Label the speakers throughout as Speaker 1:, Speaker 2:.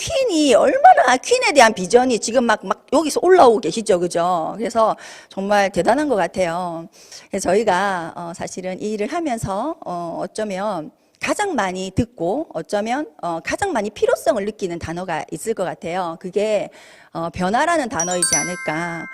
Speaker 1: 퀸이 얼마나 퀸에 대한 비전이 지금 막 여기서 올라오고 계시죠, 그죠? 그래서 정말 대단한 것 같아요. 그래서 저희가 사실은 이 일을 하면서 어쩌면 가장 많이 듣고 어쩌면 가장 많이 필요성을 느끼는 단어가 있을 것 같아요. 그게 변화라는 단어이지 않을까.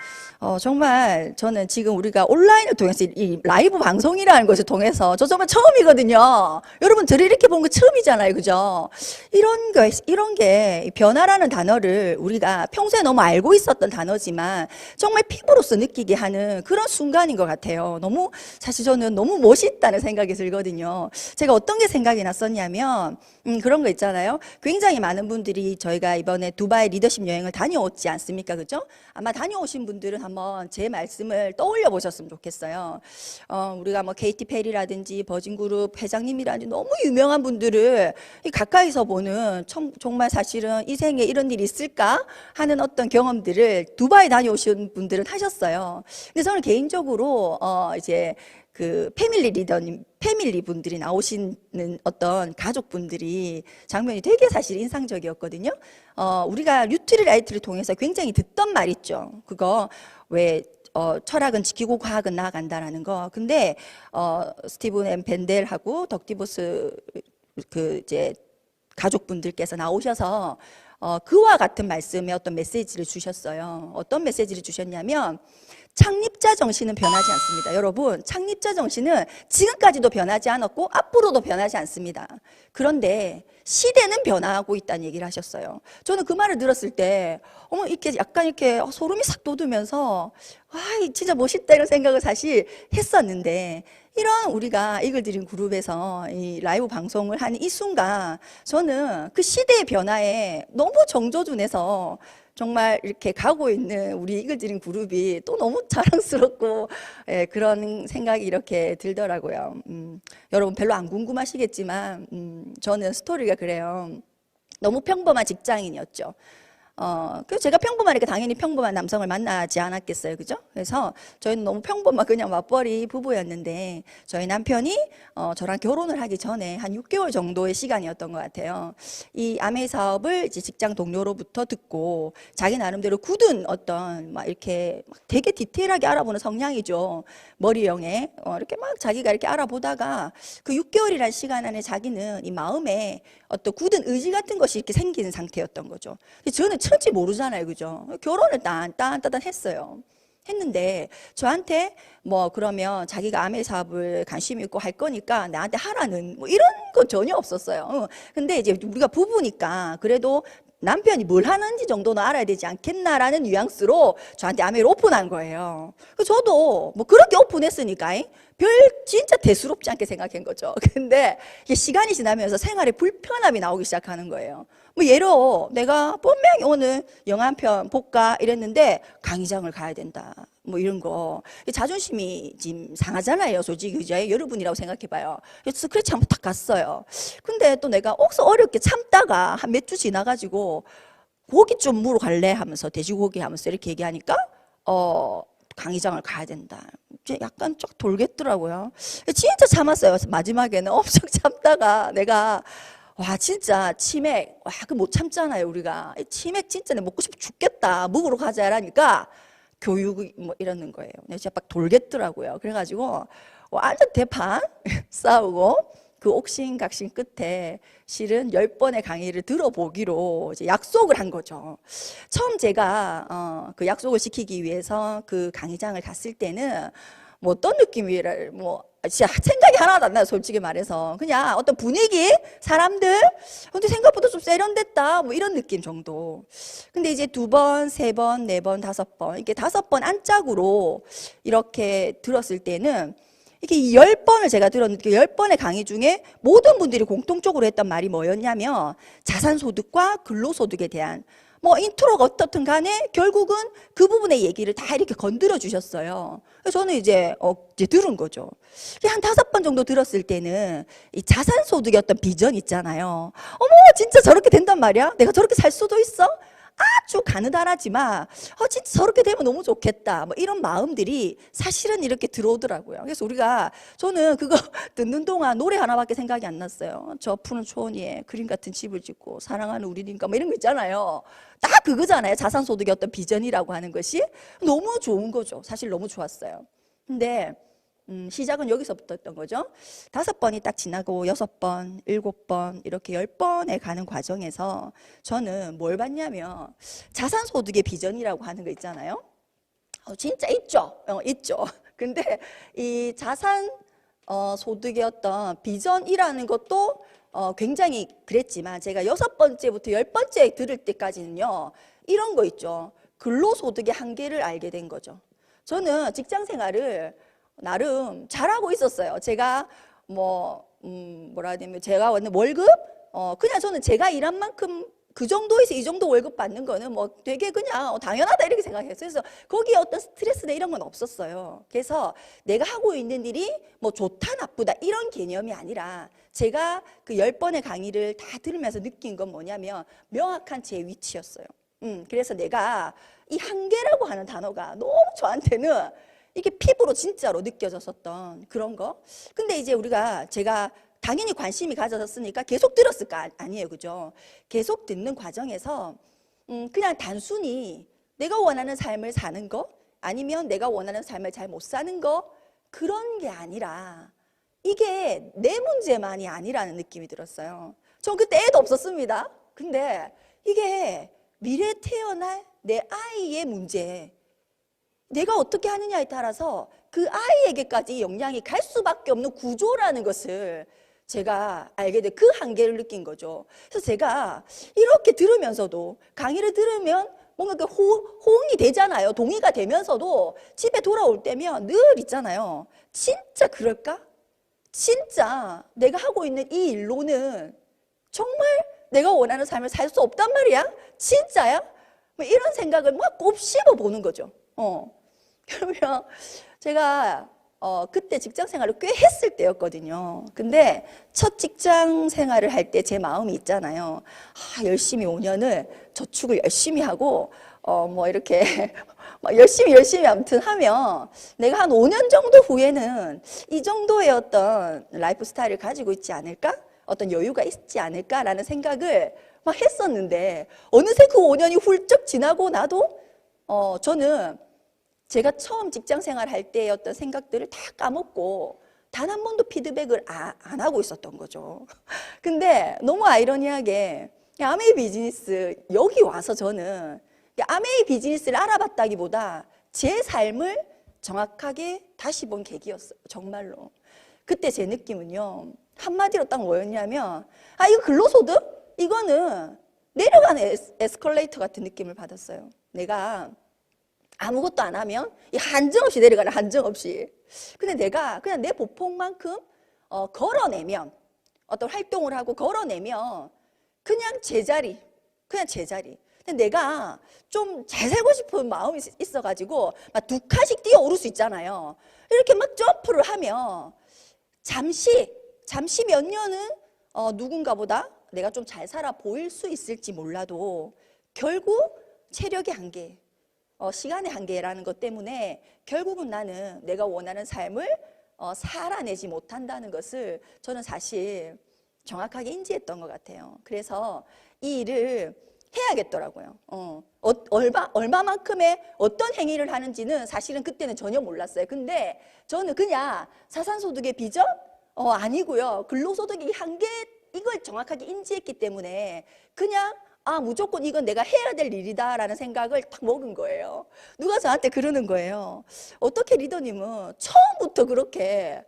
Speaker 1: 정말 저는 지금 우리가 온라인을 통해서 이 라이브 방송이라는 것을 통해서 저 정말 처음이거든요. 여러분 저를 이렇게 본 거 처음이잖아요, 그죠? 이런 게 변화라는 단어를 우리가 평소에 너무 알고 있었던 단어지만 정말 피부로서 느끼게 하는 그런 순간인 것 같아요. 너무 사실 저는 너무 멋있다는 생각이 들거든요. 제가 어떤 게 생각이 났었냐면 그런 거 있잖아요. 굉장히 많은 분들이 저희가 이번에 두바이 리더십 여행을 다녀오지 않습니까, 그죠? 아마 다녀오신 분들은 한번 제 말씀을 떠올려 보셨으면 좋겠어요. 우리가 뭐 케이티 페리라든지 버진그룹 회장님이라든지 너무 유명한 분들을 가까이서 보는 정말 사실은 이 생에 이런 일이 있을까 하는 어떤 경험들을 두바이 다녀오신 분들은 하셨어요. 근데 저는 개인적으로 이제 그 패밀리 분들이 나오시는 어떤 가족분들이 장면이 되게 사실 인상적이었거든요. 우리가 뉴트리라이트를 통해서 굉장히 듣던 말 있죠. 그거 왜 철학은 지키고 과학은 나아간다라는 거. 근데 스티븐 앤 벤델하고 덕디보스 그 이제 가족분들께서 나오셔서 그와 같은 말씀의 어떤 메시지를 주셨어요. 어떤 메시지를 주셨냐면 창립자 정신은 변하지 않습니다. 여러분, 창립자 정신은 지금까지도 변하지 않았고 앞으로도 변하지 않습니다. 그런데 시대는 변화하고 있다는 얘기를 하셨어요. 저는 그 말을 들었을 때 이렇게 약간 이렇게 소름이 싹 돋으면서 진짜 멋있다 이런 생각을 사실 했었는데, 이런 우리가 이글드림 그룹에서 이 라이브 방송을 하는 이 순간 저는 그 시대의 변화에 너무 정조준해서 정말 이렇게 가고 있는 우리 이글드림 그룹이 또 너무 자랑스럽고 그런 생각이 이렇게 들더라고요. 여러분 별로 안 궁금하시겠지만 저는 스토리가 그래요. 너무 평범한 직장인이었죠. 그래서 제가 평범하니까 당연히 평범한 남성을 만나지 않았겠어요, 그죠? 그래서 저희는 너무 평범한 그냥 맞벌이 부부였는데 저희 남편이 저랑 결혼을 하기 전에 한 6개월 정도의 시간이었던 것 같아요. 이 아메 사업을 이제 직장 동료로부터 듣고 자기 나름대로 굳은 어떤 막 이렇게 막 되게 디테일하게 알아보는 성향이죠. 머리형에 이렇게 막 자기가 이렇게 알아보다가 그 6개월이라는 시간 안에 자기는 이 마음에 어떤 굳은 의지 같은 것이 이렇게 생기는 상태였던 거죠. 저는 천지 모르잖아요, 그죠? 결혼을 딴 했어요. 했는데 저한테 뭐 그러면 자기가 아메 사업을 관심 있고 할 거니까 나한테 하라는 뭐 이런 건 전혀 없었어요. 근데 이제 우리가 부부니까 그래도 남편이 뭘 하는지 정도는 알아야 되지 않겠나라는 뉘앙스로 저한테 아메를 오픈한 거예요. 저도 뭐 그렇게 오픈했으니까 별 진짜 대수롭지 않게 생각한 거죠. 근데 이게 시간이 지나면서 생활에 불편함이 나오기 시작하는 거예요. 뭐 예로 내가 분명히 오늘 영화 한 편 볼까 이랬는데 강의장을 가야 된다. 뭐 이런 거 자존심이 지금 상하잖아요, 솔직히. 그죠? 여러분이라고 생각해봐요. 스크래치 한번 탁 갔어요. 근데 또 내가 억수 어렵게 참다가 한 몇 주 지나가지고 고기 좀 물어 갈래 하면서 돼지고기 하면서 이렇게 얘기하니까 강의장을 가야 된다. 약간 쫙 돌겠더라고요. 진짜 참았어요. 마지막에는 엄청 참다가 내가 진짜 치맥 그 못 참잖아요, 우리가. 치맥 진짜 내 먹고 싶어 죽겠다, 먹으러 가자라니까 교육이 뭐 이러는 거예요. 내가 진짜 막 돌겠더라고요. 그래가지고 완전 대판 싸우고 그 옥신각신 끝에 실은 10번의 강의를 들어보기로 이제 약속을 한 거죠. 처음 제가 그 약속을 지키기 위해서 그 강의장을 갔을 때는 뭐 어떤 느낌이랄 뭐 진짜 생각이 하나도 안 나요, 솔직히 말해서. 그냥 어떤 분위기, 사람들, 근데 생각보다 좀 세련됐다 뭐 이런 느낌 정도. 근데 이제 2번, 3번, 4번, 5번 이렇게 5번 안짝으로 이렇게 들었을 때는 이게 10번을 제가 들었는데 10번의 강의 중에 모든 분들이 공통적으로 했던 말이 뭐였냐면 자산소득과 근로소득에 대한 뭐 인트로가 어떻든 간에 결국은 그 부분의 얘기를 다 이렇게 건드려 주셨어요. 그래서 저는 이제 들은 거죠. 한 5번 정도 들었을 때는 이 자산소득의 어떤 비전 있잖아요. 어머 진짜 저렇게 된단 말이야? 내가 저렇게 살 수도 있어? 아주 가느다랗지만 진짜 저렇게 되면 너무 좋겠다 뭐 이런 마음들이 사실은 이렇게 들어오더라고요. 그래서 저는 그거 듣는 동안 노래 하나밖에 생각이 안 났어요. 저 푸른 초원 위에 그림 같은 집을 짓고 사랑하는 우리님과 뭐 이런 거 있잖아요. 딱 그거잖아요. 자산소득의 어떤 비전이라고 하는 것이 너무 좋은 거죠. 사실 너무 좋았어요. 근데 시작은 여기서부터 했던 거죠. 5번이 딱 지나고 6번, 7번 이렇게 10번에 가는 과정에서 저는 뭘 봤냐면 자산소득의 비전이라고 하는 거 있잖아요. 진짜 있죠. 있죠. 근데 이 자산 소득의 어떤 비전이라는 것도 굉장히 그랬지만 제가 6번째부터 10번째 들을 때까지는요. 이런 거 있죠. 근로소득의 한계를 알게 된 거죠. 저는 직장 생활을 나름 잘하고 있었어요. 제가 뭐라 해야 되면 제가 받는 월급 그냥 저는 제가 일한 만큼 그 정도에서 이 정도 월급 받는 거는 뭐 되게 그냥 당연하다 이렇게 생각했어요. 그래서 거기에 어떤 스트레스나 이런 건 없었어요. 그래서 내가 하고 있는 일이 뭐 좋다 나쁘다 이런 개념이 아니라 제가 그 10번의 강의를 다 들으면서 느낀 건 뭐냐면 명확한 제 위치였어요. 그래서 내가 이 한계라고 하는 단어가 너무 저한테는 이게 피부로 진짜로 느껴졌었던 그런 거. 근데 이제 제가 당연히 관심이 가져졌으니까 계속 들었을 거 아니에요. 그죠? 계속 듣는 과정에서 그냥 단순히 내가 원하는 삶을 사는 거 아니면 내가 원하는 삶을 잘 못 사는 거 그런 게 아니라 이게 내 문제만이 아니라는 느낌이 들었어요. 전 그때 애도 없었습니다. 근데 이게 미래에 태어날 내 아이의 문제 내가 어떻게 하느냐에 따라서 그 아이에게까지 영향이 갈 수밖에 없는 구조라는 것을 제가 알게 돼 그 한계를 느낀 거죠. 그래서 제가 이렇게 들으면서도 강의를 들으면 뭔가 그 호응이 되잖아요. 동의가 되면서도 집에 돌아올 때면 늘 있잖아요. 진짜 그럴까? 진짜 내가 하고 있는 이 일로는 정말 내가 원하는 삶을 살 수 없단 말이야? 진짜야? 뭐 이런 생각을 막 곱씹어 보는 거죠. 그러면 제가 그때 직장 생활을 꽤 했을 때였거든요. 근데 첫 직장 생활을 할 때 제 마음이 있잖아요. 열심히 5년을 저축을 열심히 하고 뭐 이렇게 막 열심히 아무튼 하면 내가 한 5년 정도 후에는 이 정도의 어떤 라이프 스타일을 가지고 있지 않을까? 어떤 여유가 있지 않을까라는 생각을 막 했었는데 어느새 그 5년이 훌쩍 지나고 나도 저는 제가 처음 직장 생활할 때의 어떤 생각들을 다 까먹고 단 한 번도 피드백을 안 하고 있었던 거죠. 근데 너무 아이러니하게 아메이 비즈니스 여기 와서 저는 아메이 비즈니스를 알아봤다기보다 제 삶을 정확하게 다시 본 계기였어요. 정말로. 그때 제 느낌은요. 한마디로 딱 뭐였냐면 이거 근로소득? 이거는 내려가는 에스컬레이터 같은 느낌을 받았어요. 내가 아무것도 안 하면 한정없이 내려가는 한정없이. 근데 내가 그냥 내 보폭만큼 걸어내면 어떤 활동을 하고 걸어내면 그냥 제자리. 근데 내가 좀 잘 살고 싶은 마음이 있어가지고 막 2칸씩 뛰어오를 수 있잖아요. 이렇게 막 점프를 하면 잠시 몇 년은 누군가보다 내가 좀 잘 살아 보일 수 있을지 몰라도 결국 체력의 한계 시간의 한계라는 것 때문에 결국은 나는 내가 원하는 삶을 살아내지 못한다는 것을 저는 사실 정확하게 인지했던 것 같아요. 그래서 이 일을 해야겠더라고요. 얼마만큼의 어떤 행위를 하는지는 사실은 그때는 전혀 몰랐어요. 근데 저는 그냥 자산소득의 비전? 아니고요. 근로소득의 한계 이걸 정확하게 인지했기 때문에 그냥 무조건 이건 내가 해야 될 일이다라는 생각을 딱 먹은 거예요. 누가 저한테 그러는 거예요. 어떻게 리더님은 처음부터 그렇게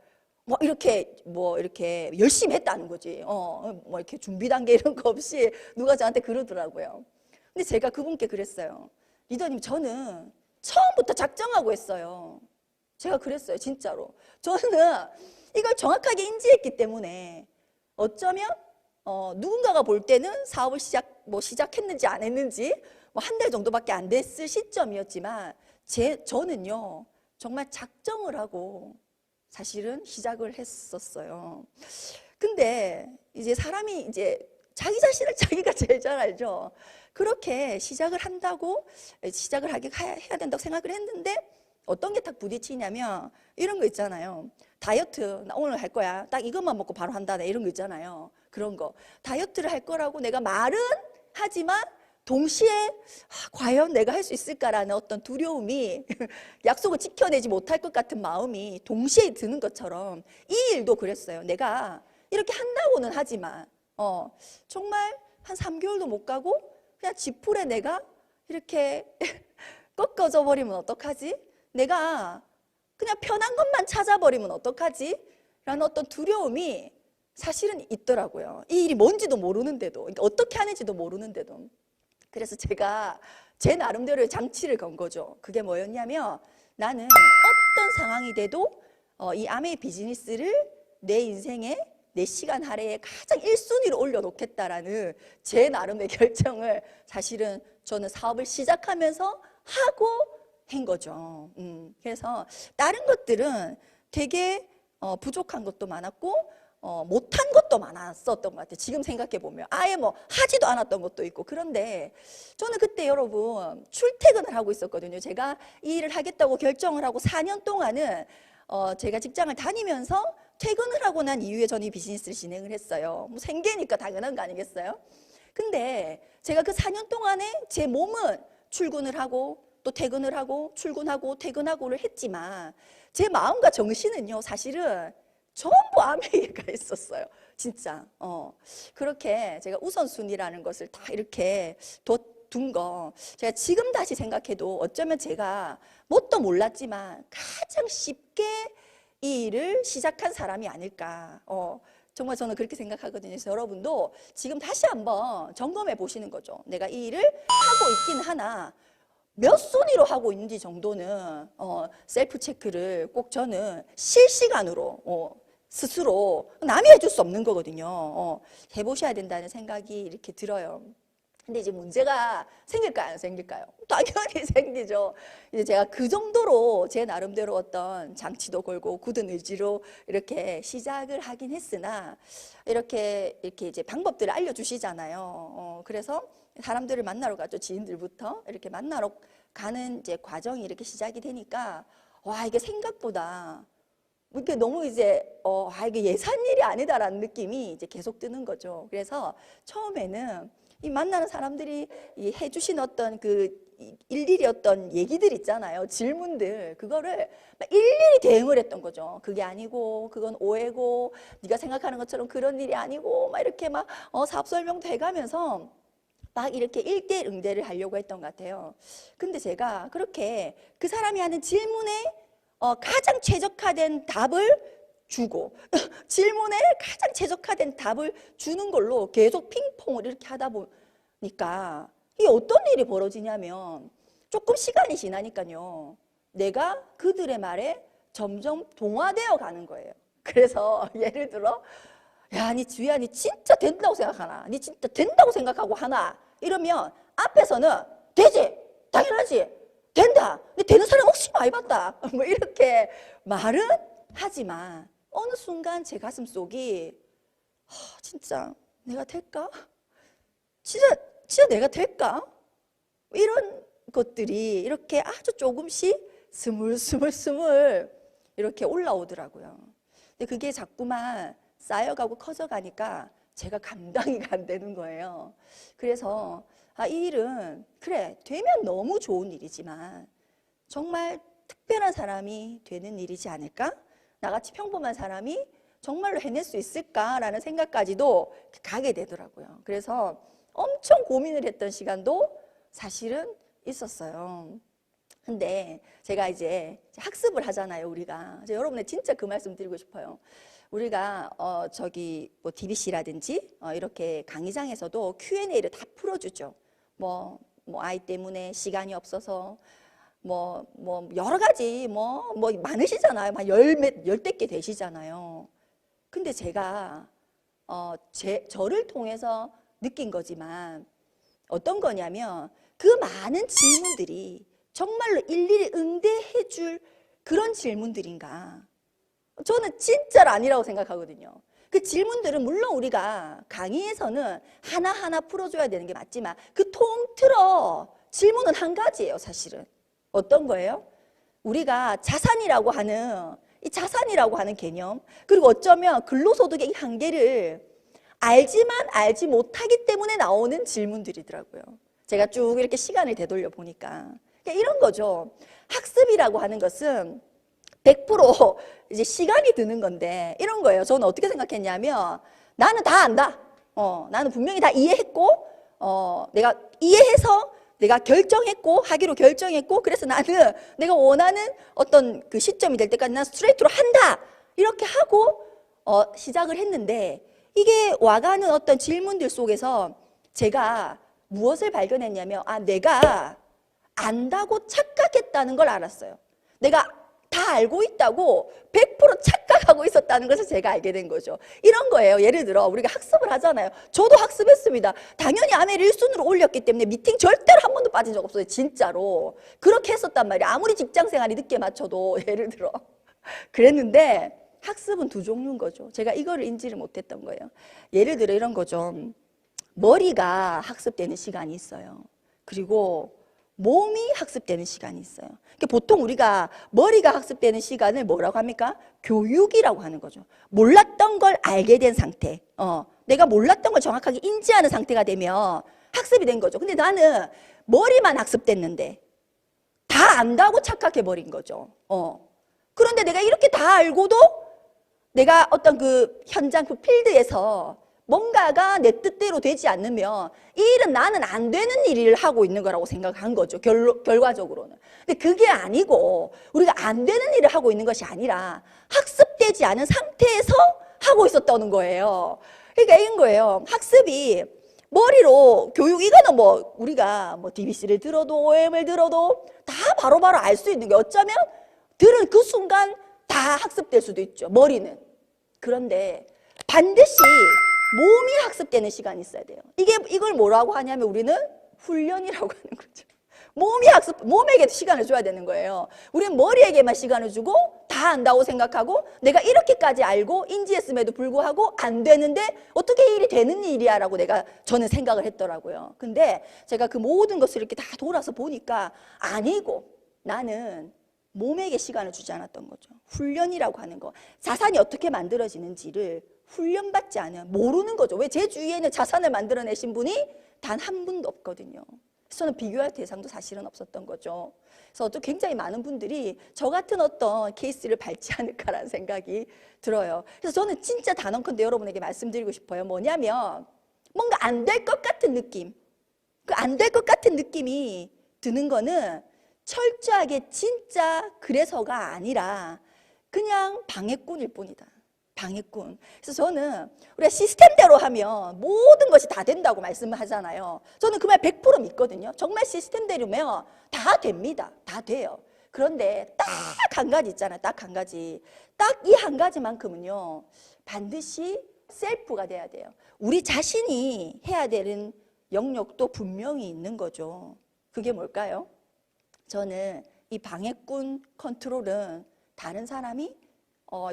Speaker 1: 이렇게 열심히 했다는 거지. 뭐 이렇게 준비 단계 이런 거 없이 누가 저한테 그러더라고요. 근데 제가 그분께 그랬어요. 리더님, 저는 처음부터 작정하고 했어요. 제가 그랬어요, 진짜로. 저는 이걸 정확하게 인지했기 때문에 어쩌면 누군가가 볼 때는 사업을 시작했는지 안 했는지 한 달 정도밖에 안 됐을 시점이었지만 저는요 정말 작정을 하고 사실은 시작을 했었어요. 근데 이제 사람이 이제 자기 자신을 자기가 제일 잘 알죠. 그렇게 시작을 한다고, 시작을 해야 된다고 생각을 했는데 어떤 게 딱 부딪히냐면 이런 거 있잖아요. 다이어트 나 오늘 할 거야. 딱 이것만 먹고 바로 한다. 이런 거 있잖아요. 그런 거. 다이어트를 할 거라고 내가 말은 하지만 동시에 과연 내가 할 수 있을까라는 어떤 두려움이 약속을 지켜내지 못할 것 같은 마음이 동시에 드는 것처럼 이 일도 그랬어요. 내가 이렇게 한다고는 하지만 정말 한 3개월도 못 가고 그냥 지풀에 내가 이렇게 꺾어져 버리면 어떡하지? 내가 그냥 편한 것만 찾아버리면 어떡하지? 라는 어떤 두려움이 사실은 있더라고요. 이 일이 뭔지도 모르는데도, 그러니까 어떻게 하는지도 모르는데도. 그래서 제가 제 나름대로의 장치를 건 거죠. 그게 뭐였냐면 나는 어떤 상황이 돼도 이 아메이 비즈니스를 내 인생에 내 시간 할애에 가장 1순위로 올려놓겠다라는 제 나름의 결정을 사실은 저는 사업을 시작하면서 하고 한 거죠. 그래서 다른 것들은 되게 부족한 것도 많았고 못한 것도 많았었던 것 같아요. 지금 생각해 보면 아예 뭐 하지도 않았던 것도 있고. 그런데 저는 그때 여러분 출퇴근을 하고 있었거든요. 제가 이 일을 하겠다고 결정을 하고 4년 동안은 제가 직장을 다니면서 퇴근을 하고 난 이후에 저는 이 비즈니스를 진행을 했어요. 뭐 생계니까 당연한 거 아니겠어요? 근데 제가 그 4년 동안에 제 몸은 출근을 하고 또 퇴근을 하고 출근하고 퇴근하고를 했지만 제 마음과 정신은요 사실은 전부 아메리카가 있었어요. 진짜. 그렇게 제가 우선순위라는 것을 다 이렇게 둔 거 제가 지금 다시 생각해도 어쩌면 제가 뭣도 몰랐지만 가장 쉽게 이 일을 시작한 사람이 아닐까. 정말 저는 그렇게 생각하거든요. 그래서 여러분도 지금 다시 한번 점검해 보시는 거죠. 내가 이 일을 하고 있긴 하나 몇 순위로 하고 있는지 정도는 셀프 체크를 꼭 저는 실시간으로 스스로 남이 해줄 수 없는 거거든요. 해보셔야 된다는 생각이 이렇게 들어요. 근데 이제 문제가 생길까요? 안 생길까요? 당연히 생기죠. 이제 제가 그 정도로 제 나름대로 어떤 장치도 걸고 굳은 의지로 이렇게 시작을 하긴 했으나 이렇게 이제 방법들을 알려주시잖아요. 그래서 사람들을 만나러 가죠. 지인들부터 이렇게 만나러 가는 이제 과정이 이렇게 시작이 되니까 와 이게 생각보다 이렇게 너무 이제 이게 예산 일이 아니다라는 느낌이 이제 계속 드는 거죠. 그래서 처음에는 이 만나는 사람들이 이 해주신 어떤 그 일일이 어떤 얘기들 있잖아요. 질문들 그거를 막 일일이 대응을 했던 거죠. 그게 아니고 그건 오해고 네가 생각하는 것처럼 그런 일이 아니고 막 이렇게 막 사업 설명도 해가면서 막 이렇게 1대1 응대를 하려고 했던 것 같아요. 근데 제가 그렇게 그 사람이 하는 질문에 가장 최적화된 답을 주고 질문에 가장 최적화된 답을 주는 걸로 계속 핑퐁을 이렇게 하다 보니까 이게 어떤 일이 벌어지냐면 조금 시간이 지나니까요. 내가 그들의 말에 점점 동화되어 가는 거예요. 그래서 예를 들어 야, 니 주희야, 니 진짜 된다고 생각하나? 니 진짜 된다고 생각하고 하나? 이러면 앞에서는 되지, 당연하지, 된다. 근데 되는 사람 혹시 많이 봤다. 뭐 이렇게 말은 하지만 어느 순간 제 가슴 속이 진짜 내가 될까? 진짜 내가 될까? 이런 것들이 이렇게 아주 조금씩 스물스물 이렇게 올라오더라고요. 근데 그게 자꾸만 쌓여가고 커져가니까 제가 감당이 안 되는 거예요. 그래서 이 일은 그래 되면 너무 좋은 일이지만 정말 특별한 사람이 되는 일이지 않을까? 나같이 평범한 사람이 정말로 해낼 수 있을까라는 생각까지도 가게 되더라고요. 그래서 엄청 고민을 했던 시간도 사실은 있었어요. 근데 제가 이제 학습을 하잖아요, 우리가. 여러분의 진짜 그 말씀 드리고 싶어요. 우리가 뭐 DBC라든지 이렇게 강의장에서도 Q&A를 다 풀어주죠. 뭐 아이 때문에 시간이 없어서 뭐 여러 가지 뭐 많으시잖아요. 한 열댓 개 되시잖아요. 근데 제가 저를 통해서 느낀 거지만 어떤 거냐면 그 많은 질문들이 정말로 일일이 응대해 줄 그런 질문들인가? 저는 진짜로 아니라고 생각하거든요. 그 질문들은 물론 우리가 강의에서는 하나하나 풀어줘야 되는 게 맞지만 그 통틀어 질문은 한 가지예요, 사실은. 어떤 거예요? 우리가 자산이라고 하는 이 자산이라고 하는 개념, 그리고 어쩌면 근로소득의 이 한계를 알지만 알지 못하기 때문에 나오는 질문들이더라고요. 제가 쭉 이렇게 시간을 되돌려 보니까. 그러니까 이런 거죠. 학습이라고 하는 것은 100% 이제 시간이 드는 건데 이런 거예요. 저는 어떻게 생각했냐면 나는 다 안다. 나는 분명히 다 이해했고 내가 이해해서 내가 결정했고 하기로 결정했고 그래서 나는 내가 원하는 어떤 그 시점이 될 때까지 난 스트레이트로 한다. 이렇게 하고 시작을 했는데 이게 와가는 어떤 질문들 속에서 제가 무엇을 발견했냐면 내가 안다고 착각했다는 걸 알았어요. 내가 다 알고 있다고 100% 착각하고 있었다는 것을 제가 알게 된 거죠. 이런 거예요. 예를 들어 우리가 학습을 하잖아요. 저도 학습했습니다. 당연히 아메를 1순위로 올렸기 때문에 미팅 절대로 한 번도 빠진 적 없어요. 진짜로. 그렇게 했었단 말이에요. 아무리 직장생활이 늦게 맞춰도 예를 들어. 그랬는데 학습은 두 종류인 거죠. 제가 이거를 인지를 못했던 거예요. 예를 들어 이런 거죠. 머리가 학습되는 시간이 있어요. 그리고 몸이 학습되는 시간이 있어요. 그러니까 보통 우리가 머리가 학습되는 시간을 뭐라고 합니까? 교육이라고 하는 거죠. 몰랐던 걸 알게 된 상태. 내가 몰랐던 걸 정확하게 인지하는 상태가 되면 학습이 된 거죠. 근데 나는 머리만 학습됐는데 다 안다고 착각해버린 거죠. 그런데 내가 이렇게 다 알고도 내가 어떤 그 현장 그 필드에서 뭔가가 내 뜻대로 되지 않으면 이 일은 나는 안 되는 일을 하고 있는 거라고 생각한 거죠. 결과적으로는. 근데 그게 아니고 우리가 안 되는 일을 하고 있는 것이 아니라 학습되지 않은 상태에서 하고 있었다는 거예요. 그러니까 이런 거예요. 학습이 머리로 교육 이거는 뭐 우리가 뭐 DBC를 들어도 OM을 들어도 다 바로바로 알 수 있는 게 어쩌면 들은 그 순간 다 학습될 수도 있죠. 머리는. 그런데 반드시 몸이 학습되는 시간이 있어야 돼요. 이걸 뭐라고 하냐면 우리는 훈련이라고 하는 거죠. 몸에게도 시간을 줘야 되는 거예요. 우리는 머리에게만 시간을 주고 다 안다고 생각하고 내가 이렇게까지 알고 인지했음에도 불구하고 안 되는데 어떻게 이 일이 되는 일이야 라고 저는 생각을 했더라고요. 근데 제가 그 모든 것을 이렇게 다 돌아서 보니까 아니고 나는 몸에게 시간을 주지 않았던 거죠. 훈련이라고 하는 거. 자산이 어떻게 만들어지는지를 훈련받지 않으면 모르는 거죠. 왜 제 주위에는 자산을 만들어내신 분이 단 한 분도 없거든요. 저는 비교할 대상도 사실은 없었던 거죠. 그래서 또 굉장히 많은 분들이 저 같은 어떤 케이스를 밟지 않을까라는 생각이 들어요. 그래서 저는 진짜 단언컨대 여러분에게 말씀드리고 싶어요. 뭐냐면 뭔가 안 될 것 같은 느낌. 그 안 될 것 같은 느낌이 드는 거는 철저하게 진짜 그래서가 아니라 그냥 방해꾼일 뿐이다. 방해꾼. 그래서 저는 우리가 시스템대로 하면 모든 것이 다 된다고 말씀을 하잖아요. 저는 그 말 100% 믿거든요. 정말 시스템대로면 다 됩니다. 다 돼요. 그런데 딱 한 가지 있잖아요. 딱 한 가지. 딱 이 한 가지만큼은요. 반드시 셀프가 돼야 돼요. 우리 자신이 해야 되는 영역도 분명히 있는 거죠. 그게 뭘까요? 저는 이 방해꾼 컨트롤은 다른 사람이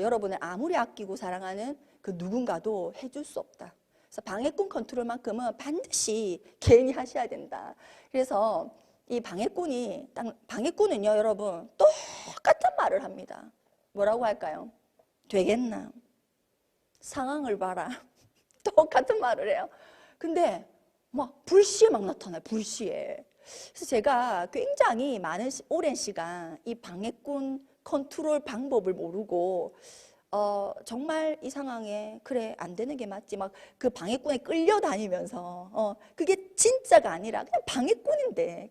Speaker 1: 여러분을 아무리 아끼고 사랑하는 그 누군가도 해줄 수 없다. 그래서 방해꾼 컨트롤만큼은 반드시 개인이 하셔야 된다. 그래서 이 방해꾼은요, 여러분 똑같은 말을 합니다. 뭐라고 할까요? 되겠나? 상황을 봐라. 똑같은 말을 해요. 근데 막 불시에 막 나타나요. 불시에. 그래서 제가 굉장히 오랜 시간 이 방해꾼 컨트롤 방법을 모르고 정말 이 상황에 그래 안 되는 게 맞지 막 그 방해꾼에 끌려다니면서 그게 진짜가 아니라 그냥 방해꾼인데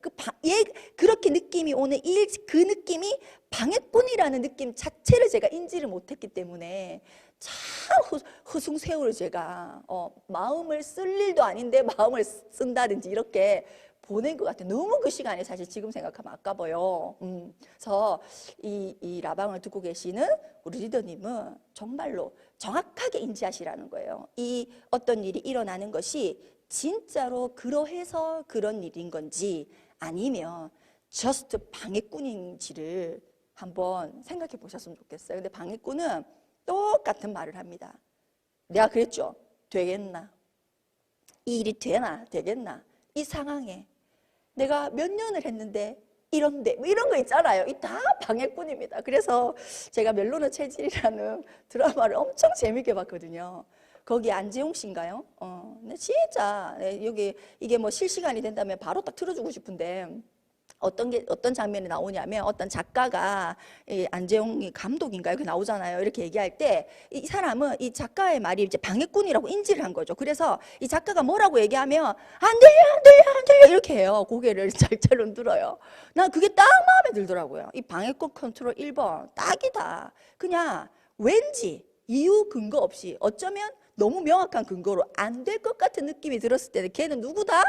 Speaker 1: 그렇게 느낌이 오는 그 느낌이 방해꾼이라는 느낌 자체를 제가 인지를 못했기 때문에 참 허숭세월을 제가 마음을 쓸 일도 아닌데 마음을 쓴다든지 이렇게 보낸 것 같아요. 너무 그 시간에 사실 지금 생각하면 아까워요. 그래서 이 라방을 듣고 계시는 우리 리더님은 정말로 정확하게 인지하시라는 거예요. 이 어떤 일이 일어나는 것이 진짜로 그러해서 그런 일인 건지 아니면 just 방해꾼인지를 한번 생각해 보셨으면 좋겠어요. 근데 방해꾼은 똑같은 말을 합니다. 내가 그랬죠. 되겠나? 이 일이 되겠나? 이 상황에 내가 몇 년을 했는데 이런데 뭐 이런 거 있잖아요. 이 다 방해꾼입니다. 그래서 제가 멜로는 체질이라는 드라마를 엄청 재밌게 봤거든요. 거기 안재홍 씨인가요? 근데 진짜 여기 이게 뭐 실시간이 된다면 바로 딱 틀어주고 싶은데 어떤 장면이 나오냐면 어떤 작가가 이 안재홍 감독인가요? 그 나오잖아요. 이렇게 얘기할 때 이 사람은 이 작가의 말이 이제 방해꾼이라고 인지를 한 거죠. 그래서 이 작가가 뭐라고 얘기하면 안 들려 이렇게 해요. 고개를 찰찰 흔들어요. 난 그게 딱 마음에 들더라고요. 이 방해꾼 컨트롤 1번 딱이다. 그냥 왠지 이유 근거 없이 어쩌면 너무 명확한 근거로 안 될 것 같은 느낌이 들었을 때는 걔는 누구다?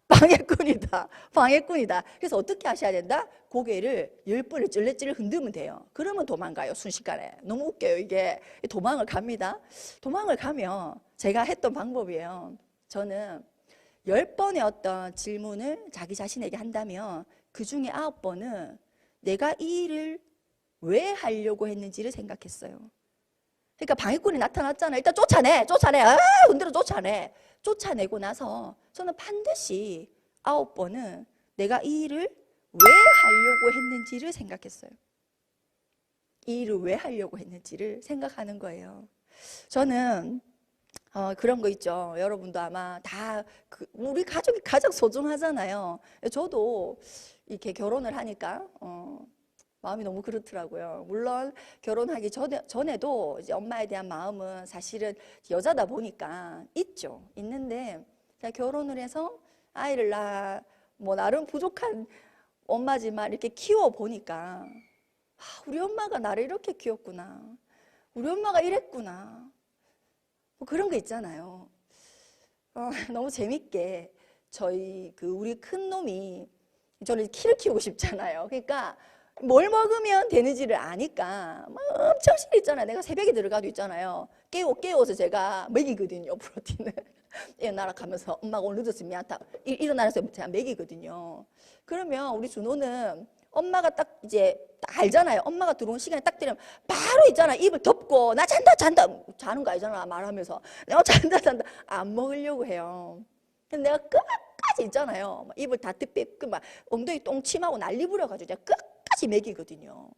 Speaker 1: 방해꾼이다. 방해꾼이다. 그래서 어떻게 하셔야 된다? 고개를 10번을 찔레찔레 흔들면 돼요. 그러면 도망가요. 순식간에. 너무 웃겨요. 이게 도망을 갑니다. 도망을 가면 제가 했던 방법이에요. 저는 10번의 어떤 질문을 자기 자신에게 한다면 그 중에 9번은 내가 이 일을 왜 하려고 했는지를 생각했어요. 그러니까 방해꾼이 나타났잖아요. 일단 쫓아내. 흔들어 쫓아내. 쫓아내고 나서 저는 반드시 9번은 내가 이 일을 왜 하려고 했는지를 생각했어요. 이 일을 왜 하려고 했는지를 생각하는 거예요. 저는 그런 거 있죠. 여러분도 아마 다 우리 가족이 가장 소중하잖아요. 저도 이렇게 결혼을 하니까 마음이 너무 그렇더라고요. 물론 결혼하기 전에도 이제 엄마에 대한 마음은 사실은 여자다 보니까 있는데 제가 결혼을 해서 아이를 뭐 나름 부족한 엄마지만 이렇게 키워 보니까 우리 엄마가 나를 이렇게 키웠구나. 우리 엄마가 이랬구나. 뭐 그런 거 있잖아요. 너무 재밌게 우리 큰 놈이 저를 키를 키우고 싶잖아요. 그러니까 뭘 먹으면 되는지를 아니까 막 엄청 실 있잖아요. 내가 새벽에 들어가도 있잖아요. 깨워서 제가 먹이거든요. 프로틴을. 날아가면서 엄마가 오늘 늦었으면 일어나서 제가 먹이거든요. 그러면 우리 준호는 엄마가 딱 이제 딱 알잖아요. 엄마가 들어온 시간에 딱 되면 바로 있잖아. 입을 덮고 나 잔다 자는 거 아니잖아. 말하면서 내가 잔다 안 먹으려고 해요. 근데 내가 끝까지 있잖아요. 입을 다 뜯고 막 엉덩이 똥침하고 난리 부려가지고 제가 끝까지 먹이거든요.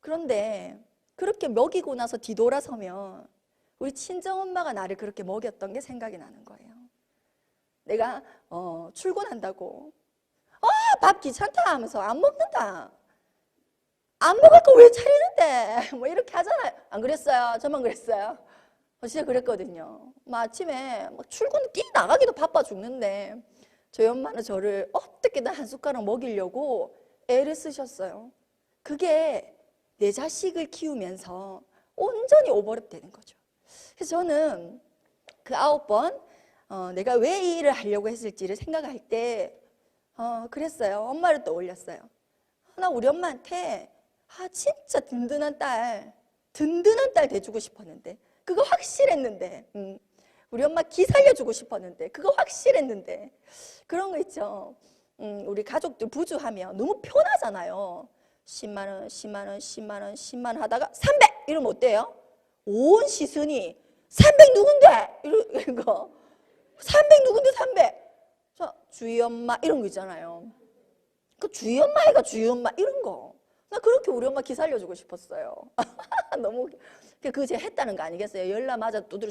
Speaker 1: 그런데 그렇게 먹이고 나서 뒤돌아서면 우리 친정엄마가 나를 그렇게 먹였던 게 생각이 나는 거예요. 내가 출근한다고 밥 귀찮다 하면서 안 먹는다. 안 먹을 거 왜 차리는데? 뭐 이렇게 하잖아요. 안 그랬어요? 저만 그랬어요? 진짜 그랬거든요. 아침에 막 출근 나가기도 바빠 죽는데 저희 엄마는 저를 어떻게든 한 숟가락 먹이려고 애를 쓰셨어요. 그게 내 자식을 키우면서 온전히 오버랩 되는 거죠. 그래서 저는 그 9번 내가 왜 이 일을 하려고 했을지를 생각할 때 그랬어요. 엄마를 떠올렸어요. 나 우리 엄마한테 진짜 든든한 딸 돼주고 싶었는데 그거 확실했는데 우리 엄마 기 살려주고 싶었는데 그거 확실했는데 그런 거 있죠. 우리 가족들 부주하면 너무 편하잖아요. 10만 원, 10만 원, 10만 원, 10만 원 하다가 300! 이러면 어때요? 온 시선이 300 누군데? 이런 거 300 누군데 300? 주희 엄마 이런 거 있잖아요. 그 주희 엄마애가 주희 엄마 이런 거. 나 그렇게 우리 엄마 기 살려주고 싶었어요. 너무 그거 제가 했다는 거 아니겠어요? 열나 맞아 두드려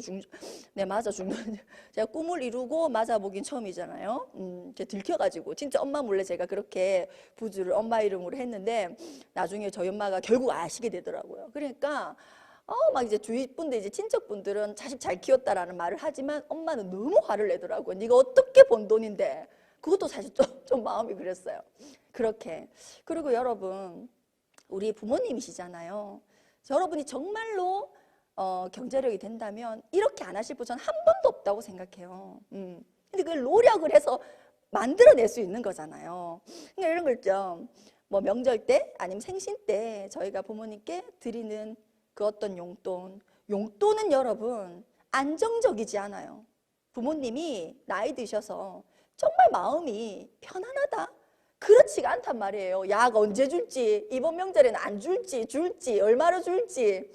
Speaker 1: 맞아 죽는 제가 꿈을 이루고 맞아보긴 처음이잖아요. 제가 들켜가지고 진짜 엄마 몰래 제가 그렇게 부주를 엄마 이름으로 했는데 나중에 저희 엄마가 결국 아시게 되더라고요. 그러니까 막 이제 주위 분들 이제 친척 분들은 자식 잘 키웠다라는 말을 하지만 엄마는 너무 화를 내더라고요. 네가 어떻게 번 돈인데 그것도 사실 좀 마음이 그랬어요. 그렇게. 그리고 여러분 우리 부모님이시잖아요. 여러분이 정말로 경제력이 된다면 이렇게 안 하실 분 저는 한 번도 없다고 생각해요. 근데 그걸 노력을 해서 만들어낼 수 있는 거잖아요. 그러니까 이런 거 있죠. 뭐 명절 때 아니면 생신 때 저희가 부모님께 드리는 그 어떤 용돈은 여러분 안정적이지 않아요. 부모님이 나이 드셔서 정말 마음이 편안하다? 그렇지가 않단 말이에요. 약 언제 줄지, 이번 명절에는 안 줄지, 얼마로 줄지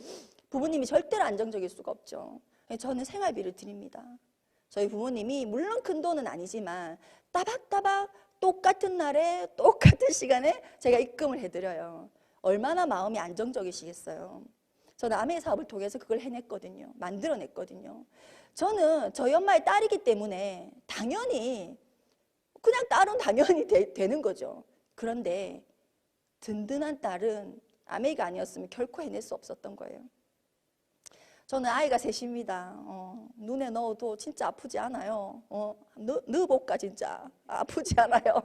Speaker 1: 부모님이 절대로 안정적일 수가 없죠. 저는 생활비를 드립니다. 저희 부모님이 물론 큰 돈은 아니지만 따박따박 똑같은 날에 똑같은 시간에 제가 입금을 해드려요. 얼마나 마음이 안정적이시겠어요. 저는 아메 사업을 통해서 그걸 해냈거든요. 만들어냈거든요. 저는 저희 엄마의 딸이기 때문에 당연히 그냥 딸은 당연히 되는 거죠. 그런데 든든한 딸은 아메가 아니었으면 결코 해낼 수 없었던 거예요. 저는 아이가 셋입니다. 눈에 넣어도 진짜 아프지 않아요. 넣어볼까 진짜 아프지 않아요.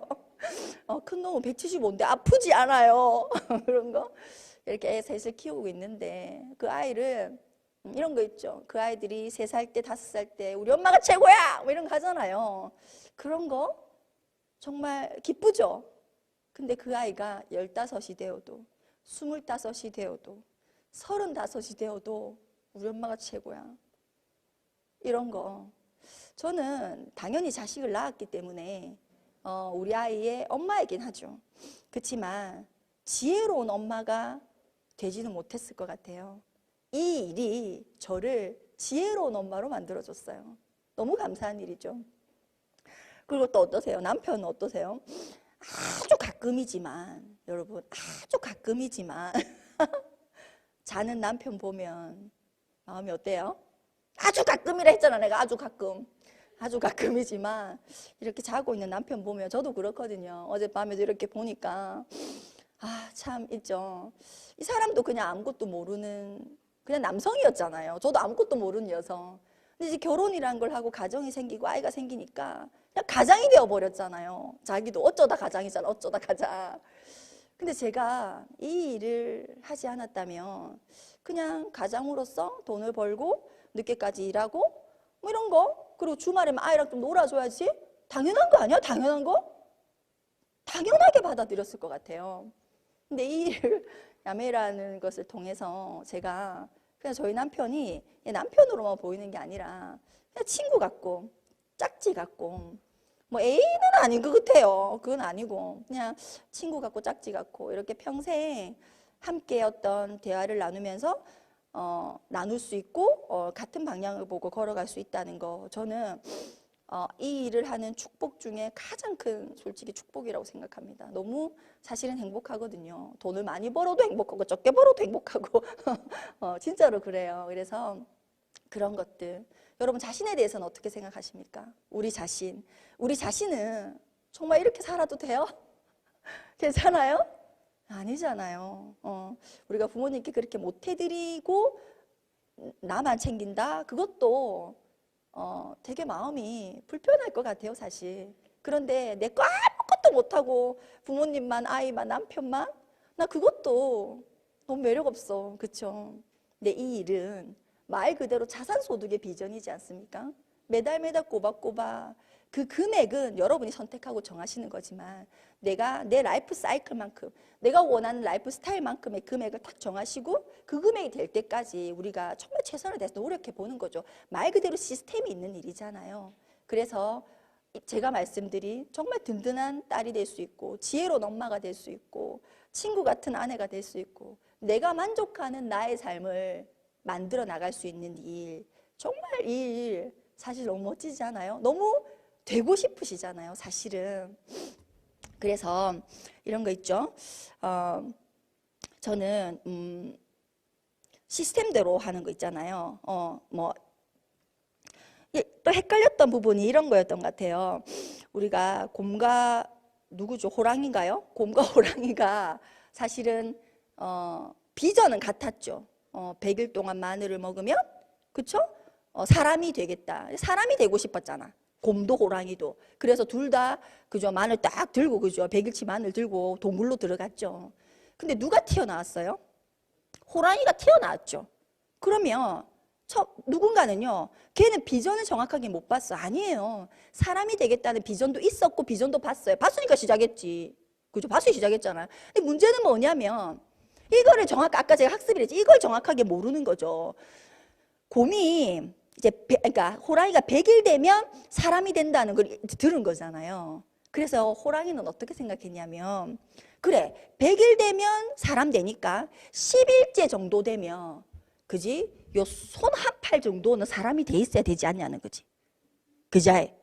Speaker 1: 큰 놈은 175인데 아프지 않아요. 그런 거 이렇게 애 셋을 키우고 있는데 그 아이를 이런 거 있죠. 그 아이들이 3살 때 5살 때 우리 엄마가 최고야 뭐 이런 거 하잖아요. 그런 거 정말 기쁘죠. 근데 그 아이가 15이 되어도 25이 되어도 35이 되어도 우리 엄마가 최고야. 이런 거. 저는 당연히 자식을 낳았기 때문에 우리 아이의 엄마이긴 하죠. 그렇지만 지혜로운 엄마가 되지는 못했을 것 같아요. 이 일이 저를 지혜로운 엄마로 만들어줬어요. 너무 감사한 일이죠. 그리고 또 어떠세요? 남편은 어떠세요? 아주 가끔이지만 여러분 아주 가끔이지만 자는 남편 보면 마음이 어때요? 아주 가끔이라 했잖아. 내가 아주 가끔. 아주 가끔이지만 이렇게 자고 있는 남편 보면 저도 그렇거든요. 어젯밤에도 이렇게 보니까 참 있죠. 이 사람도 그냥 아무것도 모르는 그냥 남성이었잖아요. 저도 아무것도 모르는 여성. 근데 이제 결혼이란 걸 하고 가정이 생기고 아이가 생기니까 그냥 가장이 되어버렸잖아요. 자기도 어쩌다 가장이잖아. 어쩌다 가장. 근데 제가 이 일을 하지 않았다면 그냥 가장으로서 돈을 벌고 늦게까지 일하고 뭐 이런 거 그리고 주말에만 아이랑 좀 놀아줘야지 당연한 거 아니야? 당연한 거? 당연하게 받아들였을 것 같아요. 근데 이 일을 야매라는 것을 통해서 제가 그냥 저희 남편이 남편으로만 보이는 게 아니라 그냥 친구 같고 짝지 같고 뭐 애인은 아닌 것 같아요. 그건 아니고 그냥 친구 같고 짝지 같고 이렇게 평생 함께 어떤 대화를 나누면서 나눌 수 있고 같은 방향을 보고 걸어갈 수 있다는 거 저는 이 일을 하는 축복 중에 가장 큰 솔직히 축복이라고 생각합니다. 너무 사실은 행복하거든요. 돈을 많이 벌어도 행복하고 적게 벌어도 행복하고 진짜로 그래요. 그래서 그런 것들 여러분 자신에 대해서는 어떻게 생각하십니까? 우리 자신은 정말 이렇게 살아도 돼요? 괜찮아요? 아니잖아요. 우리가 부모님께 그렇게 못 해드리고 나만 챙긴다? 그것도 되게 마음이 불편할 것 같아요, 사실. 그런데 내 거 아무것도 못하고 부모님만, 아이만, 남편만? 나 그것도 너무 매력 없어. 그쵸? 근데 이 일은 말 그대로 자산소득의 비전이지 않습니까? 매달 꼬박꼬박 그 금액은 여러분이 선택하고 정하시는 거지만 내가 내 라이프 사이클만큼 내가 원하는 라이프 스타일만큼의 금액을 딱 정하시고 그 금액이 될 때까지 우리가 정말 최선을 다해서 노력해 보는 거죠. 말 그대로 시스템이 있는 일이잖아요. 그래서 제가 말씀드린 정말 든든한 딸이 될 수 있고 지혜로운 엄마가 될 수 있고 친구 같은 아내가 될 수 있고 내가 만족하는 나의 삶을 만들어 나갈 수 있는 일 정말 이 일 사실 너무 멋지지 않아요? 너무 되고 싶으시잖아요, 사실은. 그래서 이런 거 있죠. 저는 시스템대로 하는 거 있잖아요. 또 헷갈렸던 부분이 이런 거였던 것 같아요. 우리가 곰과 누구죠? 호랑이인가요? 곰과 호랑이가 사실은 비전은 같았죠. 100일 동안 마늘을 먹으면 그쵸? 사람이 되겠다. 사람이 되고 싶었잖아. 곰도 호랑이도. 그래서 둘 다 그죠? 마늘 딱 들고 그죠? 100일치 마늘 들고 동굴로 들어갔죠. 근데 누가 튀어나왔어요? 호랑이가 튀어나왔죠. 그러면 누군가는요, 걔는 비전을 정확하게 못 봤어. 아니에요. 사람이 되겠다는 비전도 있었고 비전도 봤어요. 봤으니까 시작했지. 그죠? 봤으니 시작했잖아요. 근데 문제는 뭐냐면 이거를 정확하게 아까 제가 학습을 했지. 이걸 정확하게 모르는 거죠. 곰이 이제 그러니까 호랑이가 100일 되면 사람이 된다는 걸 들은 거잖아요. 그래서 호랑이는 어떻게 생각했냐면 그래 100일 되면 사람 되니까 10일째 정도 되면 그지? 요 손 한 팔 정도는 사람이 돼 있어야 되지 않냐는 거지. 그자에.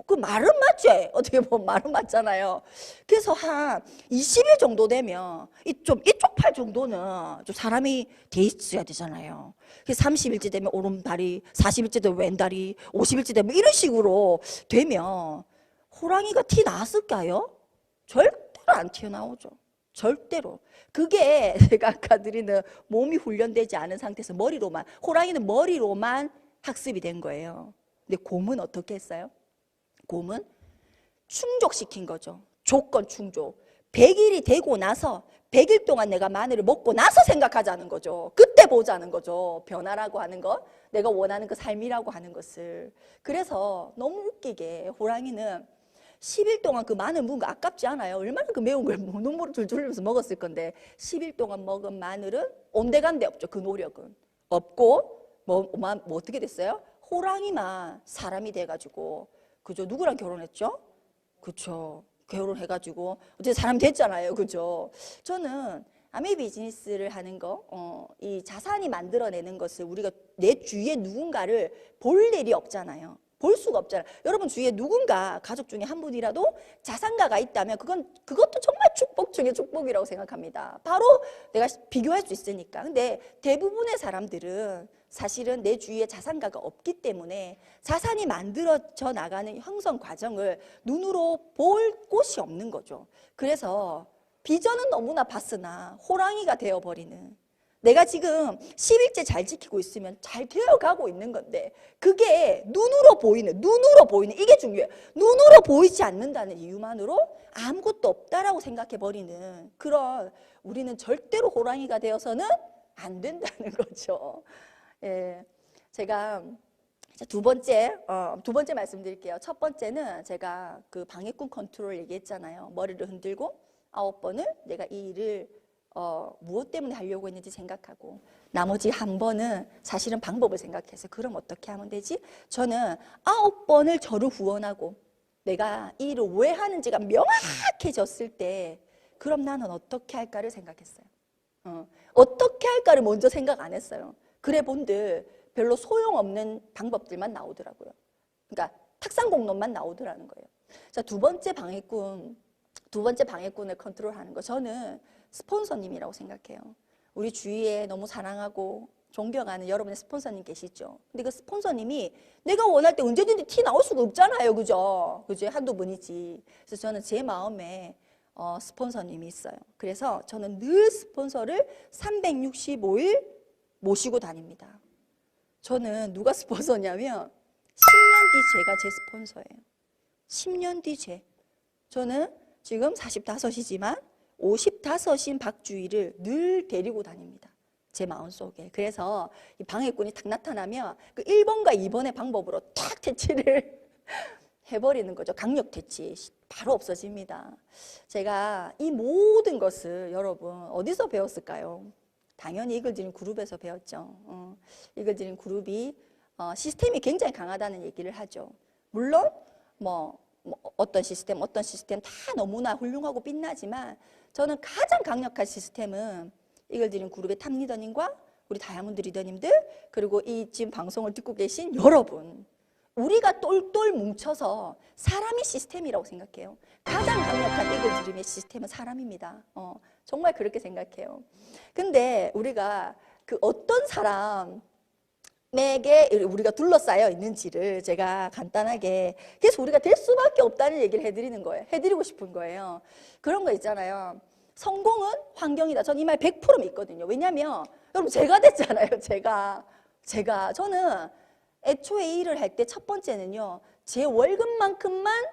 Speaker 1: 그 말은 맞지. 어떻게 보면 말은 맞잖아요. 그래서 한 20일 정도 되면 이쪽 팔 정도는 좀 사람이 돼 있어야 되잖아요. 30일째 되면 오른다리, 40일째 되면 왼다리, 50일째 되면 이런 식으로 되면 호랑이가 티 나왔을까요? 절대로 안 튀어나오죠. 절대로. 그게 제가 아까 드리는 몸이 훈련되지 않은 상태에서 머리로만, 호랑이는 머리로만 학습이 된 거예요. 근데 곰은 어떻게 했어요? 곰은 충족시킨 거죠. 조건 충족. 100일이 되고 나서 100일 동안 내가 마늘을 먹고 나서 생각하자는 거죠. 그때 보자는 거죠. 변화라고 하는 것, 내가 원하는 그 삶이라고 하는 것을. 그래서 너무 웃기게 호랑이는 10일 동안 그 마늘 먹은 거 아깝지 않아요? 얼마나 그 매운 걸 눈물을 줄줄 흘리면서 먹었을 건데 10일 동안 먹은 마늘은 온데간데 없죠. 그 노력은 없고 뭐 어떻게 됐어요? 호랑이만 사람이 돼가지고 그죠? 누구랑 결혼했죠? 그쵸? 결혼해가지고 어쨌든 사람 됐잖아요. 그죠? 저는 아메 비즈니스를 하는 거, 이 자산이 만들어내는 것을 우리가 내 주위에 누군가를 볼 일이 없잖아요. 볼 수가 없잖아요. 여러분 주위에 누군가 가족 중에 한 분이라도 자산가가 있다면 그것도 정말 축복 중에 축복이라고 생각합니다. 바로 내가 비교할 수 있으니까. 근데 대부분의 사람들은 사실은 내 주위에 자산가가 없기 때문에 자산이 만들어져 나가는 형성 과정을 눈으로 볼 곳이 없는 거죠. 그래서 비전은 너무나 봤으나 호랑이가 되어버리는, 내가 지금 10일째 잘 지키고 있으면 잘 되어가고 있는 건데 그게 눈으로 보이는 이게 중요해요. 눈으로 보이지 않는다는 이유만으로 아무것도 없다라고 생각해버리는 그런, 우리는 절대로 호랑이가 되어서는 안 된다는 거죠. 예, 제가 두 번째 말씀드릴게요. 첫 번째는 제가 그 방해꾼 컨트롤 얘기했잖아요. 머리를 흔들고 9번을 내가 이 일을 무엇 때문에 하려고 했는지 생각하고, 나머지 한 번은 사실은 방법을 생각해서 그럼 어떻게 하면 되지? 저는 9번을 저를 후원하고 내가 이 일을 왜 하는지가 명확해졌을 때 그럼 나는 어떻게 할까를 생각했어요. 어떻게 할까를 먼저 생각 안 했어요. 그래 본들 별로 소용없는 방법들만 나오더라고요. 그러니까 탁상공론만 나오더라는 거예요. 자, 두 번째 방해꾼을 컨트롤하는 거, 저는 스폰서님이라고 생각해요. 우리 주위에 너무 사랑하고 존경하는 여러분의 스폰서님 계시죠? 근데 그 스폰서님이 내가 원할 때 언제든지 티 나올 수가 없잖아요. 그죠? 한두 분이지. 그래서 저는 제 마음에 스폰서님이 있어요. 그래서 저는 늘 스폰서를 365일 모시고 다닙니다. 저는 누가 스폰서냐면 10년 뒤 제가 제 스폰서예요. 10년 뒤 저는 지금 45이지만 55인 박주희를 늘 데리고 다닙니다. 제 마음속에. 그래서 이 방해꾼이 탁 나타나면 그 1번과 2번의 방법으로 탁 퇴치를 해버리는 거죠. 강력 퇴치. 바로 없어집니다. 제가 이 모든 것을 여러분 어디서 배웠을까요? 당연히 이글드림 그룹에서 배웠죠. 이글드림 그룹이 시스템이 굉장히 강하다는 얘기를 하죠. 물론 어떤 시스템 다 너무나 훌륭하고 빛나지만 저는 가장 강력한 시스템은 이글드림 그룹의 탑 리더님과 우리 다이아몬드 리더님들, 그리고 이 지금 방송을 듣고 계신 여러분, 우리가 똘똘 뭉쳐서 사람이 시스템이라고 생각해요. 가장 강력한 이글드림의 시스템은 사람입니다. 정말 그렇게 생각해요. 근데 우리가 그 어떤 사람에게 우리가 둘러싸여 있는지를 제가 간단하게, 그래서 우리가 될 수밖에 없다는 얘기를 해드리고 싶은 거예요. 그런 거 있잖아요. 성공은 환경이다. 전 이 말 100% 믿거든요. 왜냐면 여러분 제가 됐잖아요. 저는 애초에 이 일을 할 때 첫 번째는요, 제 월급만큼만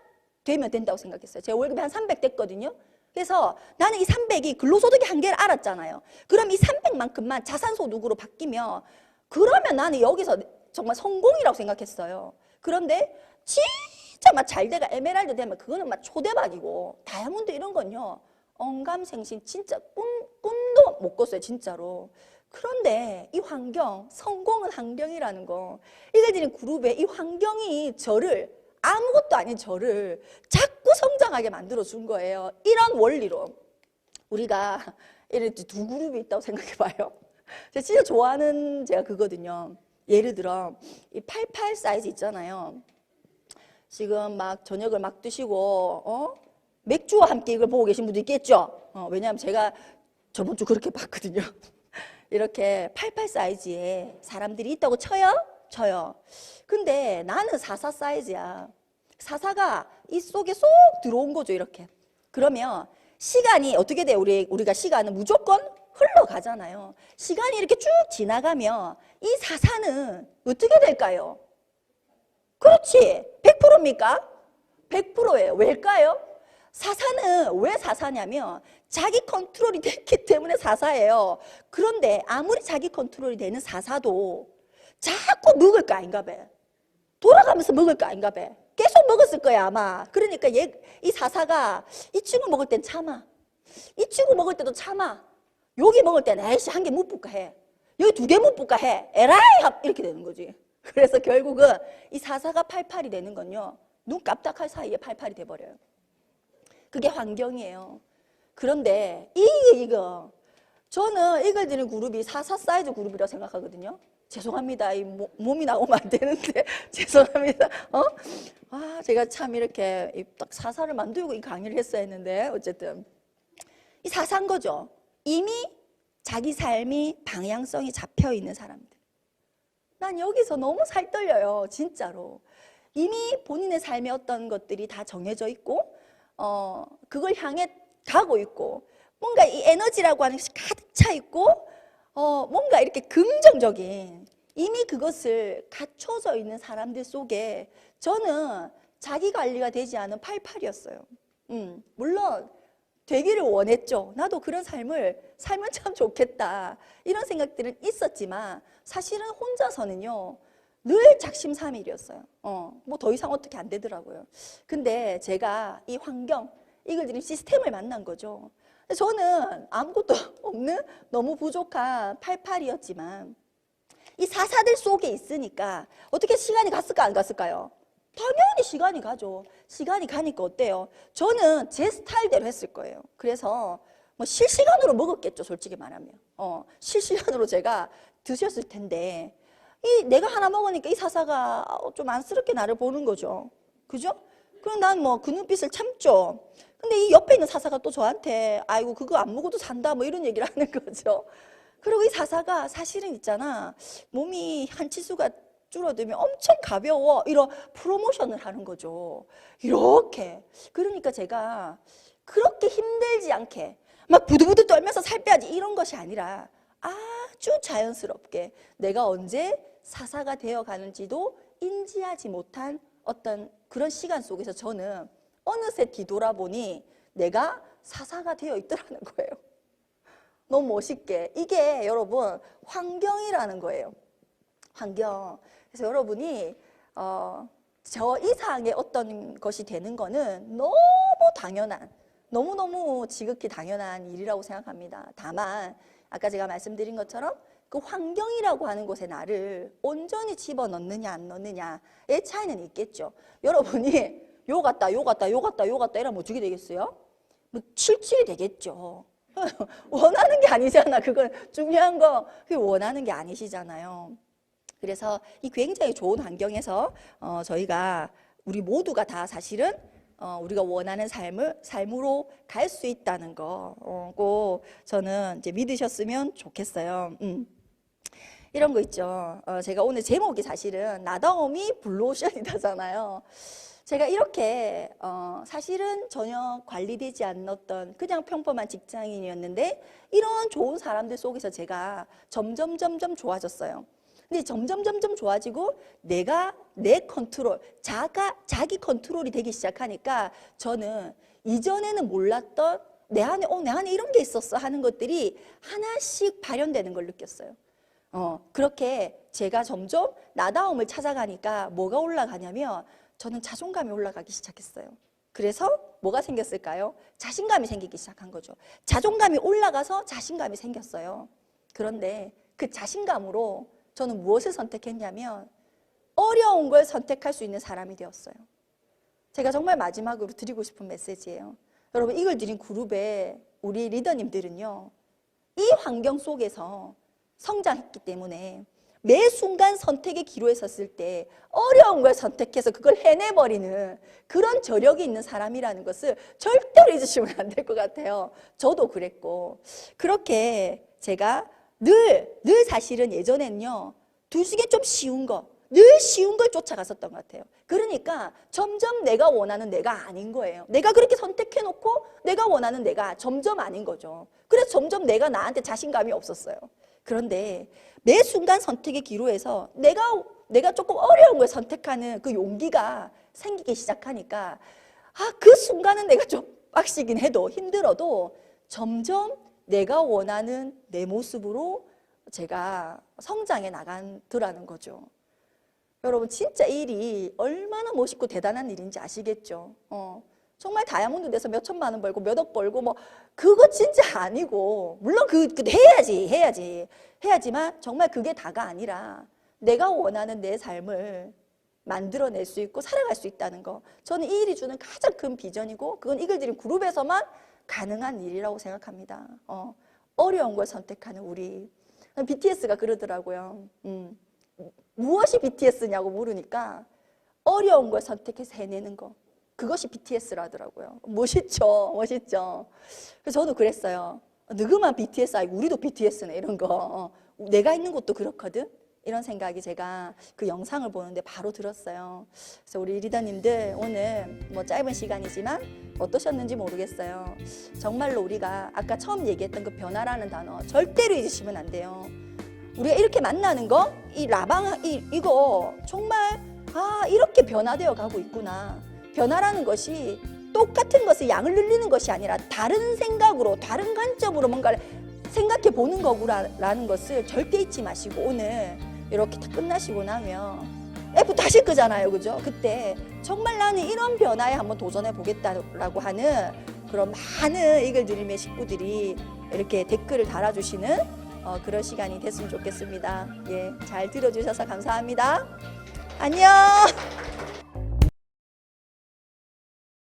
Speaker 1: 되면 된다고 생각했어요. 제 월급이 한 300 됐거든요. 그래서 나는 이 300이 근로소득의 한계를 알았잖아요. 그럼 이 300만큼만 자산소득으로 바뀌면 그러면 나는 여기서 정말 성공이라고 생각했어요. 그런데 진짜 막 잘 돼가 에메랄드 되면 그거는 막 초대박이고, 다이아몬드 이런 건요 언감생심 진짜 꿈도 못 꿨어요. 진짜로. 그런데 이 환경, 성공은 환경이라는 거, 이글드림 그룹의 이 환경이 아무것도 아닌 저를 자꾸 성장하게 만들어준 거예요. 이런 원리로. 우리가 이런 두 그룹이 있다고 생각해봐요. 제가 진짜 좋아하는 제가 그거든요. 예를 들어 이 88 사이즈 있잖아요. 지금 막 저녁을 막 드시고 맥주와 함께 이걸 보고 계신 분도 있겠죠. 왜냐하면 제가 저번 주 그렇게 봤거든요. 이렇게 88 사이즈에 사람들이 있다고 쳐요? 쳐요. 근데 나는 44 사이즈야. 44가 이 속에 쏙 들어온 거죠, 이렇게. 그러면 시간이 어떻게 돼요? 우리가 시간은 무조건 흘러가잖아요. 시간이 이렇게 쭉 지나가면 이 44는 어떻게 될까요? 그렇지. 100%입니까? 100%예요. 왜일까요? 44는 왜 44냐면 자기 컨트롤이 됐기 때문에 44예요. 그런데 아무리 자기 컨트롤이 되는 44도 자꾸 먹을 거 아닌가 봐. 돌아가면서 먹을 거 아닌가 봐. 계속 먹었을 거야 아마. 그러니까 이 44가 이 친구 먹을 땐 참아. 이 친구 먹을 때도 참아. 여기 먹을 때는 에이씨 한 개 못 볼까 해. 여기 두 개 못 볼까 해. 에라이 이렇게 되는 거지. 그래서 결국은 이 44가 88이 되는 건요. 눈 깜짝할 사이에 88이 돼버려요. 그게 환경이에요. 그런데 이거 저는 이걸 드는 그룹이 44 사이즈 그룹이라고 생각하거든요. 죄송합니다. 이 몸이 나오면 안 되는데 죄송합니다. 제가 참 이렇게 딱 사사를 만들고 이 강의를 했어야 했는데 어쨌든 이 사사인 거죠. 이미 자기 삶이 방향성이 잡혀 있는 사람들. 난 여기서 너무 살 떨려요. 진짜로. 이미 본인의 삶의 어떤 것들이 다 정해져 있고 그걸 향해 가고 있고 뭔가 이 에너지라고 하는 것이 가득 차 있고 뭔가 이렇게 긍정적인 이미 그것을 갖춰져 있는 사람들 속에 저는 자기 관리가 되지 않은 88이었어요. 물론 되기를 원했죠. 나도 그런 삶을 살면 참 좋겠다. 이런 생각들은 있었지만 사실은 혼자서는요. 늘 작심삼일이었어요. 뭐 더 이상 어떻게 안 되더라고요. 근데 제가 이 환경, 이걸 드린 시스템을 만난 거죠. 저는 아무것도 없는 너무 부족한 88이었지만 이 사사들 속에 있으니까 어떻게 시간이 갔을까 안 갔을까요? 당연히 시간이 가죠. 시간이 가니까 어때요? 저는 제 스타일대로 했을 거예요. 그래서 뭐 실시간으로 먹었겠죠, 솔직히 말하면. 실시간으로 제가 드셨을 텐데 이 내가 하나 먹으니까 이 사사가 좀 안쓰럽게 나를 보는 거죠. 그죠? 그럼 난 뭐 그 눈빛을 참죠. 근데 이 옆에 있는 사사가 또 저한테 아이고 그거 안 먹어도 산다 뭐 이런 얘기를 하는 거죠. 그리고 이 사사가 사실은 있잖아. 몸이 한 치수가 줄어들면 엄청 가벼워. 이런 프로모션을 하는 거죠. 이렇게. 그러니까 제가 그렇게 힘들지 않게 막 부들부들 떨면서 살 빼야지 이런 것이 아니라 아주 자연스럽게 내가 언제 사사가 되어 가는지도 인지하지 못한 어떤 그런 시간 속에서 저는 어느새 뒤돌아보니 내가 사사가 되어 있더라는 거예요. 너무 멋있게. 이게 여러분 환경이라는 거예요. 환경. 그래서 여러분이 저 이상의 어떤 것이 되는 거는 너무 당연한 너무너무 지극히 당연한 일이라고 생각합니다. 다만 아까 제가 말씀드린 것처럼 그 환경이라고 하는 곳에 나를 온전히 집어넣느냐 안 넣느냐의 차이는 있겠죠. 여러분이 요 같다 요 같다 요 같다 요 같다 이러면 어떻게 되겠어요? 뭐 77이 되겠죠. 원하는 게 아니잖아. 그건 중요한 거 그게 원하는 게 아니시잖아요. 그래서 이 굉장히 좋은 환경에서 저희가 우리 모두가 다 사실은 우리가 원하는 삶으로 갈 수 있다는 거 꼭 저는 이제 믿으셨으면 좋겠어요. 이런 거 있죠. 제가 오늘 제목이 사실은 나다움이 블루오션이다잖아요. 제가 이렇게 사실은 전혀 관리되지 않았던 그냥 평범한 직장인이었는데 이런 좋은 사람들 속에서 제가 점점 좋아졌어요. 근데 점점 좋아지고 내가 내 컨트롤, 자기 컨트롤이 되기 시작하니까 저는 이전에는 몰랐던 내 안에 이런 게 있었어 하는 것들이 하나씩 발현되는 걸 느꼈어요. 그렇게 제가 점점 나다움을 찾아가니까 뭐가 올라가냐면 저는 자존감이 올라가기 시작했어요. 그래서 뭐가 생겼을까요? 자신감이 생기기 시작한 거죠. 자존감이 올라가서 자신감이 생겼어요. 그런데 그 자신감으로 저는 무엇을 선택했냐면 어려운 걸 선택할 수 있는 사람이 되었어요. 제가 정말 마지막으로 드리고 싶은 메시지예요. 여러분 이걸 드린 그룹의 우리 리더님들은요. 이 환경 속에서 성장했기 때문에 매 순간 선택의 기로에 섰을 때 어려운 걸 선택해서 그걸 해내버리는 그런 저력이 있는 사람이라는 것을 절대로 잊으시면 안 될 것 같아요. 저도 그랬고, 그렇게 제가 늘 사실은 예전에는요, 둘 중에 좀 쉬운 거, 늘 쉬운 걸 쫓아갔었던 것 같아요. 그러니까 점점 내가 원하는 내가 아닌 거예요. 내가 그렇게 선택해놓고 내가 원하는 내가 점점 아닌 거죠. 그래서 점점 내가 나한테 자신감이 없었어요. 그런데 매 순간 선택의 기로에서 내가 조금 어려운 걸 선택하는 그 용기가 생기기 시작하니까 그 순간은 내가 좀 빡시긴 해도 힘들어도 점점 내가 원하는 내 모습으로 제가 성장해 나간더라는 거죠. 여러분 진짜 이 일이 얼마나 멋있고 대단한 일인지 아시겠죠? 정말 다이아몬드 돼서 몇 천만 원 벌고 몇 억 벌고 뭐 그거 진짜 아니고, 물론 그것도 해야지만 정말 그게 다가 아니라 내가 원하는 내 삶을 만들어낼 수 있고 살아갈 수 있다는 거, 저는 이 일이 주는 가장 큰 비전이고 그건 이글드림 그룹에서만 가능한 일이라고 생각합니다. 어려운 걸 선택하는 우리. BTS가 그러더라고요. 무엇이 BTS냐고 물으니까 어려운 걸 선택해서 해내는 거, 그것이 BTS라더라고요. 멋있죠? 그래서 저도 그랬어요. 너그만 BTS 아니고 우리도 BTS네 이런 거. 내가 있는 곳도 그렇거든. 이런 생각이 제가 그 영상을 보는데 바로 들었어요. 그래서 우리 리더님들 오늘 뭐 짧은 시간이지만 어떠셨는지 모르겠어요. 정말로 우리가 아까 처음 얘기했던 그 변화라는 단어 절대로 잊으시면 안 돼요. 우리가 이렇게 만나는 거, 이 라방, 이거 정말 이렇게 변화되어 가고 있구나. 변화라는 것이 똑같은 것을 양을 늘리는 것이 아니라 다른 생각으로, 다른 관점으로 뭔가를 생각해 보는 거구나라는 것을 절대 잊지 마시고, 오늘 이렇게 다 끝나시고 나면 F 다시 끄잖아요, 그죠? 그때 정말 나는 이런 변화에 한번 도전해 보겠다라고 하는 그런 많은 이글드림의 식구들이 이렇게 댓글을 달아주시는 그런 시간이 됐으면 좋겠습니다. 예, 잘 들어주셔서 감사합니다. 안녕.